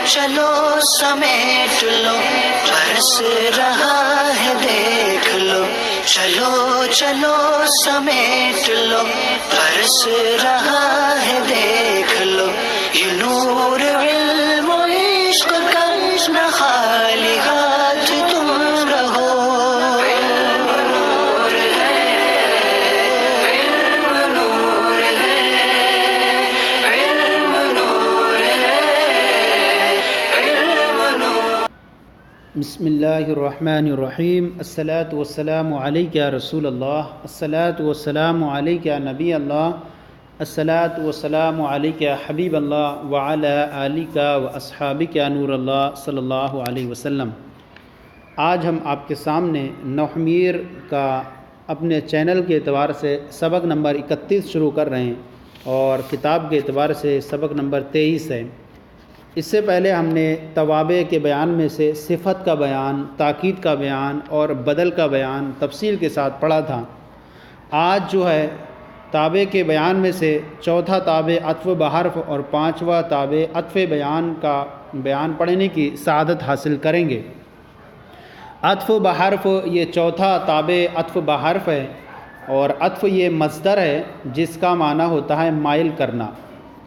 چلو سمیٹ لو برس رہا ہے دیکھ لو، چلو چلو سمیٹ لو برس رہا ہے دیکھ لو، یہ نور علم و عشق کا نہ خالی ہاتھ تم رہو۔ علم نور ہے، علم نور ہے، علم نور ہے، علم نور۔ بسم اللہ الرحمن الرحیم۔ الصلاۃ والسلام علیک یا رسول اللہ، الصلاۃ والسلام علیک یا نبی اللہ، الصلاۃ والسلام علیک یا حبیب اللہ وعلی آلک و اصحابک یا نور اللہ صلی اللہ علیہ وسلم۔ آج ہم آپ کے سامنے نحومیر کا اپنے چینل کے اعتبار سے سبق نمبر 31 شروع کر رہے ہیں اور کتاب کے اعتبار سے سبق نمبر 23 ہے۔ اس سے پہلے ہم نے توابع کے بیان میں سے صفت کا بیان، تاکید کا بیان اور بدل کا بیان تفصیل کے ساتھ پڑھا تھا۔ آج جو ہے تابع کے بیان میں سے چوتھا تابع عطف بحرف اور پانچواں تابع عطف بیان کا بیان پڑھنے کی سعادت حاصل کریں گے۔ عطف بحرف یہ چوتھا تابع عطف بحرف ہے اور عطف یہ مصدر ہے جس کا معنی ہوتا ہے مائل کرنا،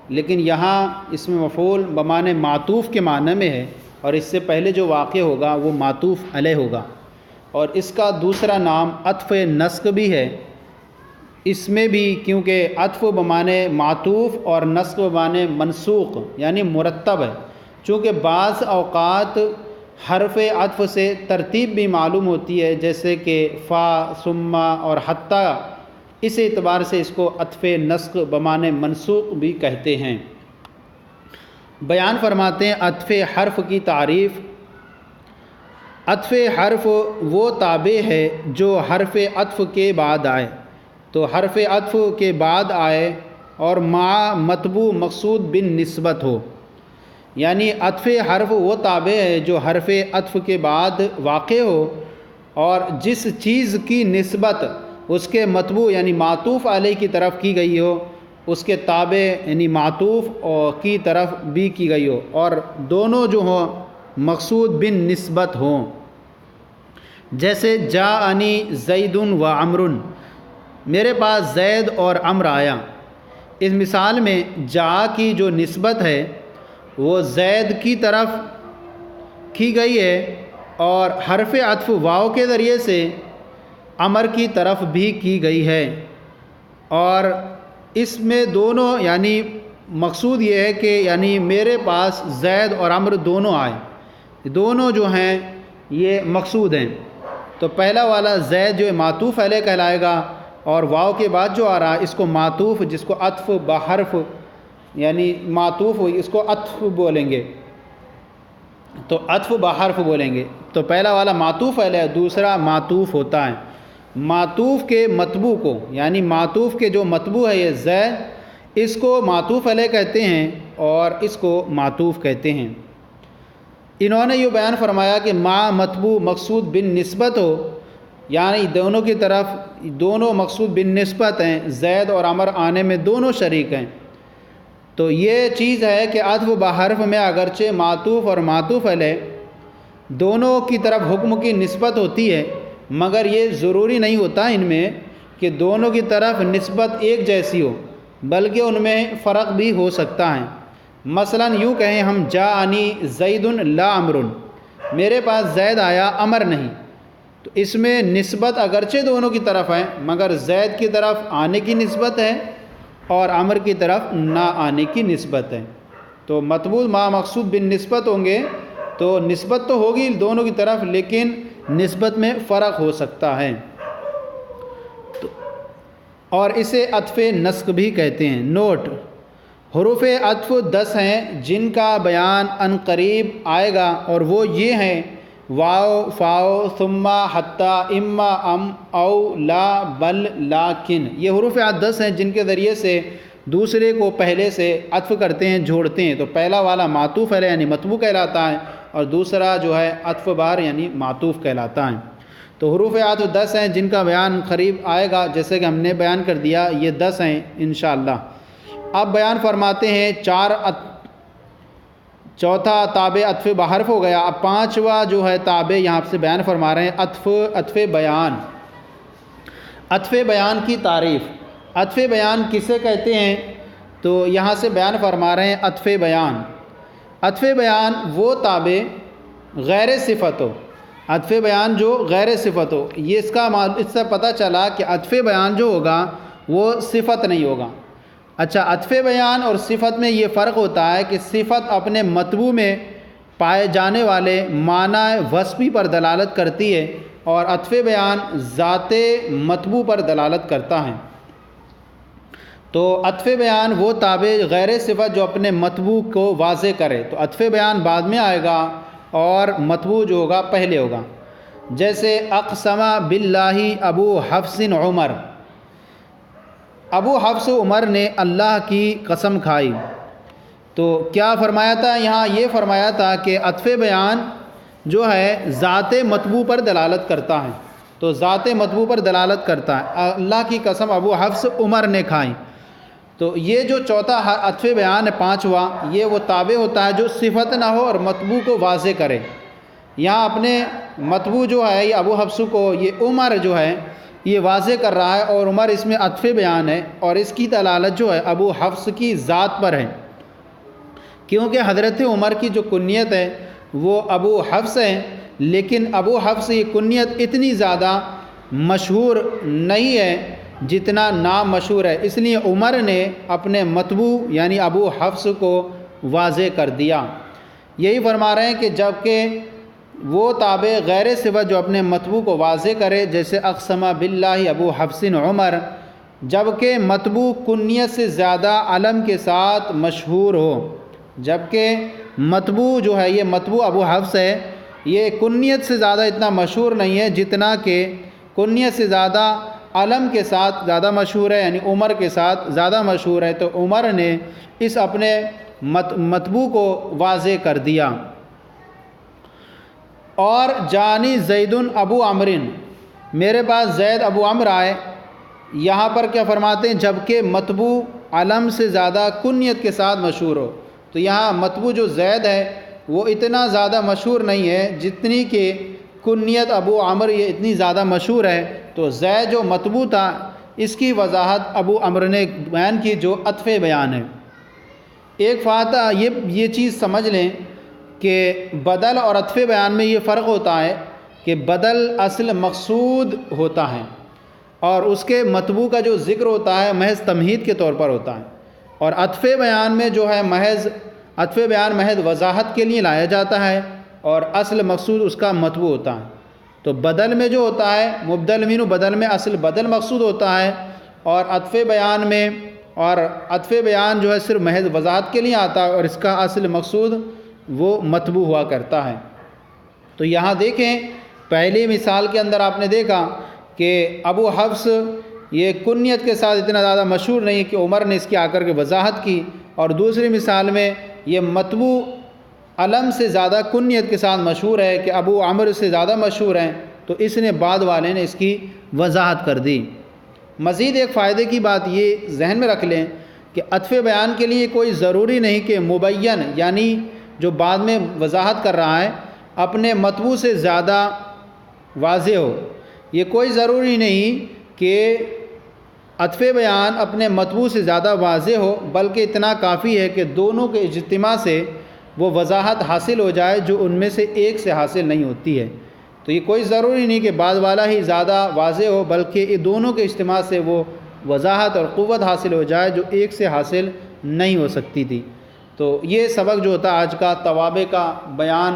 لیکن یہاں اس میں مفعول بمعنی معطوف کے معنی میں ہے اور اس سے پہلے جو واقع ہوگا وہ معطوف علیہ ہوگا، اور اس کا دوسرا نام عطف نسق بھی ہے۔ اس میں بھی کیونکہ عطف بمعنی معطوف اور نسق بمعنی منسوخ یعنی مرتب ہے، چونکہ بعض اوقات حرف عطف سے ترتیب بھی معلوم ہوتی ہے، جیسے کہ فا، ثم اور حتی، اس اعتبار سے اس کو عطف نسق بمعنی منسوخ بھی کہتے ہیں۔ بیان فرماتے ہیں عطف حرف کی تعریف۔ عطف حرف وہ تابع ہے جو حرف عطف کے بعد آئے، تو حرف عطف کے بعد آئے اور مع متبوع مقصود بن نسبت ہو، یعنی عطف حرف وہ تابع ہے جو حرف عطف کے بعد واقع ہو اور جس چیز کی نسبت اس کے متبوع یعنی معطوف علیہ کی طرف کی گئی ہو، اس کے تابع یعنی معطوف کی طرف بھی کی گئی ہو، اور دونوں جو ہوں مقصود بن نسبت ہوں۔ جیسے جاءنی زید و عمر، میرے پاس زید اور عمر آیا۔ اس مثال میں جا کی جو نسبت ہے وہ زید کی طرف کی گئی ہے اور حرف عطف واو کے ذریعے سے عمر کی طرف بھی کی گئی ہے، اور اس میں دونوں یعنی مقصود یہ ہے کہ یعنی میرے پاس زید اور عمر دونوں آئے، دونوں جو ہیں یہ مقصود ہیں۔ تو پہلا والا زید جو معطوف علیہ کہلائے گا، اور واو کے بعد جو آ رہا ہے اس کو معطوف، جس کو عطف بحرف یعنی معطوف ہوئی اس کو عطف بولیں گے، تو عطف بحرف بولیں گے۔ تو پہلا والا معطوف علیہ، دوسرا معطوف ہوتا ہے۔ معطوف کے متبوع کو یعنی معطوف کے جو متبوع ہے یہ زید، اس کو معطوف علیہ کہتے ہیں اور اس کو معطوف کہتے ہیں۔ انہوں نے یہ بیان فرمایا کہ مع متبوع مقصود بن نسبت ہو، یعنی دونوں کی طرف دونوں مقصود بن نسبت ہیں، زید اور عمر آنے میں دونوں شریک ہیں۔ تو یہ چیز ہے کہ عطف بحرف میں اگرچہ معطوف اور معطوف علیہ دونوں کی طرف حکم کی نسبت ہوتی ہے، مگر یہ ضروری نہیں ہوتا ان میں کہ دونوں کی طرف نسبت ایک جیسی ہو، بلکہ ان میں فرق بھی ہو سکتا ہے۔ مثلا یوں کہیں ہم جاءنی زید لا عمر، میرے پاس زید آیا عمر نہیں، تو اس میں نسبت اگرچہ دونوں کی طرف ہے مگر زید کی طرف آنے کی نسبت ہے اور عمر کی طرف نہ آنے کی نسبت ہے۔ تو متبوع مع مقصود بن نسبت ہوں گے تو نسبت تو ہوگی دونوں کی طرف، لیکن نسبت میں فرق ہو سکتا ہے، اور اسے عطف نسق بھی کہتے ہیں۔ نوٹ: حروف عطف 10 ہیں جن کا بیان عن قریب آئے گا، اور وہ یہ ہیں واو، فاؤ، ثم، حتی، اما، ام، او، لا، بل، لیکن۔ یہ حروف عطف 10 ہیں جن کے ذریعے سے دوسرے کو پہلے سے عطف کرتے ہیں، جوڑتے ہیں۔ تو پہلا والا معطوف علیہ یعنی متبوع کہلاتا ہے، اور دوسرا جو ہے عطف بار یعنی معطوف کہلاتا ہے۔ تو حروف عطف 10 ہیں جن کا بیان قریب آئے گا، جیسے کہ ہم نے بیان کر دیا، یہ 10 ہیں انشاءاللہ۔ اب بیان فرماتے ہیں چوتھا تابع عطف بحرف ہو گیا. اب پانچواں جو ہے تابع یہاں سے بیان فرما رہے ہیں عطف بیان. عطف بیان کی تعریف. عطف بیان کسے کہتے ہیں؟ تو یہاں سے بیان فرما رہے ہیں عطف بیان. عطف بیان وہ تابع غیر صفت ہو. عطف بیان جو غیر صفت ہو، یہ اس سے پتہ چلا کہ عطف بیان جو ہوگا وہ صفت نہیں ہوگا. اچھا، عطف بیان اور صفت میں یہ فرق ہوتا ہے کہ صفت اپنے مطبوع میں پائے جانے والے معنی وصفی پر دلالت کرتی ہے اور عطف بیان ذات مطبوع پر دلالت کرتا ہے. تو عطف بیان وہ تابع غیر صفت جو اپنے مطبوع کو واضح کرے. تو عطف بیان بعد میں آئے گا اور مطبوع جو ہوگا پہلے ہوگا. جیسے اقسم باللہ ابو حفص عمر، ابو حفص عمر نے اللہ کی قسم کھائی. تو کیا فرمایا تھا یہاں؟ یہ فرمایا تھا کہ عطف بیان جو ہے ذات مطبوع پر دلالت کرتا ہے. تو ذات مطبوع پر دلالت کرتا ہے. اللہ کی قسم ابو حفص عمر نے کھائی. تو یہ جو چوتھا عطف بیان ہے پانچواں، یہ وہ تابع ہوتا ہے جو صفت نہ ہو اور مطبوع کو واضح کرے. یہاں اپنے مطبوع جو ہے یہ ابو حفص کو یہ عمر جو ہے یہ واضح کر رہا ہے اور عمر اس میں عطف بیان ہے اور اس کی دلالت جو ہے ابو حفص کی ذات پر ہے، کیونکہ حضرت عمر کی جو کنیت ہے وہ ابو حفص ہے. لیکن ابو حفص یہ کنیت اتنی زیادہ مشہور نہیں ہے جتنا نام مشہور ہے، اس لیے عمر نے اپنے مطبوع یعنی ابو حفص کو واضح کر دیا. یہی فرما رہے ہیں کہ جب کہ وہ تابع غیر صفت جو اپنے مطبوع کو واضح کرے، جیسے اقسم باللہ ابو حفص عمر، جبکہ مطبوع کنیت سے زیادہ علم کے ساتھ مشہور ہو. جبکہ مطبوع جو ہے یہ مطبوع ابو حفص ہے، یہ کنیت سے زیادہ اتنا مشہور نہیں ہے جتنا کہ کنیت سے زیادہ علم کے ساتھ زیادہ مشہور ہے، یعنی عمر کے ساتھ زیادہ مشہور ہے. تو عمر نے اس اپنے مطبوع کو واضح کر دیا. اور جانی زید ابو عمر، میرے پاس زید ابو عمر آئے. یہاں پر کیا فرماتے ہیں؟ جبکہ مطبوع علم سے زیادہ کنیت کے ساتھ مشہور ہو. تو یہاں مطبوع جو زید ہے وہ اتنا زیادہ مشہور نہیں ہے جتنی کہ کنیت ابو عمر یہ اتنی زیادہ مشہور ہے. تو زید جو مطبوع تھا اس کی وضاحت ابو عمر نے بیان کی جو عطف بیان ہے. ایک فاتح یہ چیز سمجھ لیں کہ بدل اور عطف بیان میں یہ فرق ہوتا ہے کہ بدل اصل مقصود ہوتا ہے اور اس کے مطبوع کا جو ذکر ہوتا ہے محض تمہید کے طور پر ہوتا ہے، اور عطف بیان میں جو ہے عطف بیان محض وضاحت کے لیے لایا جاتا ہے اور اصل مقصود اس کا مطبوع ہوتا ہے. تو بدل میں جو ہوتا ہے مبدل منہ بدل میں اصل بدل مقصود ہوتا ہے، اور عطف بیان جو ہے صرف محض وضاحت کے لیے آتا ہے اور اس کا اصل مقصود وہ مطبوع ہوا کرتا ہے. تو یہاں دیکھیں پہلی مثال کے اندر آپ نے دیکھا کہ ابو حفص یہ کنیت کے ساتھ اتنا زیادہ مشہور نہیں کہ عمر نے اس کی آ کر کے وضاحت کی، اور دوسری مثال میں یہ مطبوع علم سے زیادہ کنیت کے ساتھ مشہور ہے کہ ابو عمر سے زیادہ مشہور ہیں، تو اس نے بعد والے نے اس کی وضاحت کر دی. مزید ایک فائدے کی بات یہ ذہن میں رکھ لیں کہ عطف بیان کے لیے کوئی ضروری نہیں کہ مبین یعنی جو بعد میں وضاحت کر رہا ہے اپنے مطبوع سے زیادہ واضح ہو. یہ کوئی ضروری نہیں کہ عطف بیان اپنے مطبوع سے زیادہ واضح ہو، بلکہ اتنا کافی ہے کہ دونوں کے اجتماع سے وہ وضاحت حاصل ہو جائے جو ان میں سے ایک سے حاصل نہیں ہوتی ہے. تو یہ کوئی ضروری نہیں کہ بعد والا ہی زیادہ واضح ہو، بلکہ یہ دونوں کے اجتماع سے وہ وضاحت اور قوت حاصل ہو جائے جو ایک سے حاصل نہیں ہو سکتی تھی. تو یہ سبق جو ہوتا آج کا توابع کا بیان،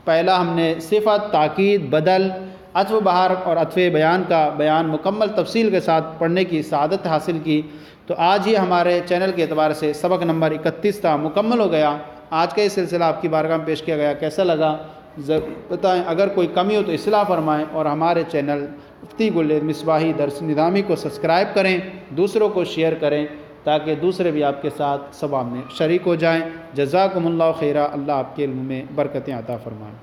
پہلا ہم نے صفت، تاکید، بدل، عطف بہار اور عطف بیان کا بیان مکمل تفصیل کے ساتھ پڑھنے کی سعادت حاصل کی. تو آج ہی ہمارے چینل کے اعتبار سے سبق نمبر 31 تھا مکمل ہو گیا. آج کا یہ سلسلہ آپ کی بارگاہ میں پیش کیا گیا، کیسا لگا بتائیں. اگر کوئی کمی ہو تو اصلاح فرمائیں، اور ہمارے چینل مفتی گل مصباحی درس نظامی کو سبسکرائب کریں، دوسروں کو شیئر کریں تاکہ دوسرے بھی آپ کے ساتھ ثواب میں شریک ہو جائیں. جزاکم اللہ خیرہ. اللہ آپ کے علم میں برکتیں عطا فرمائیں.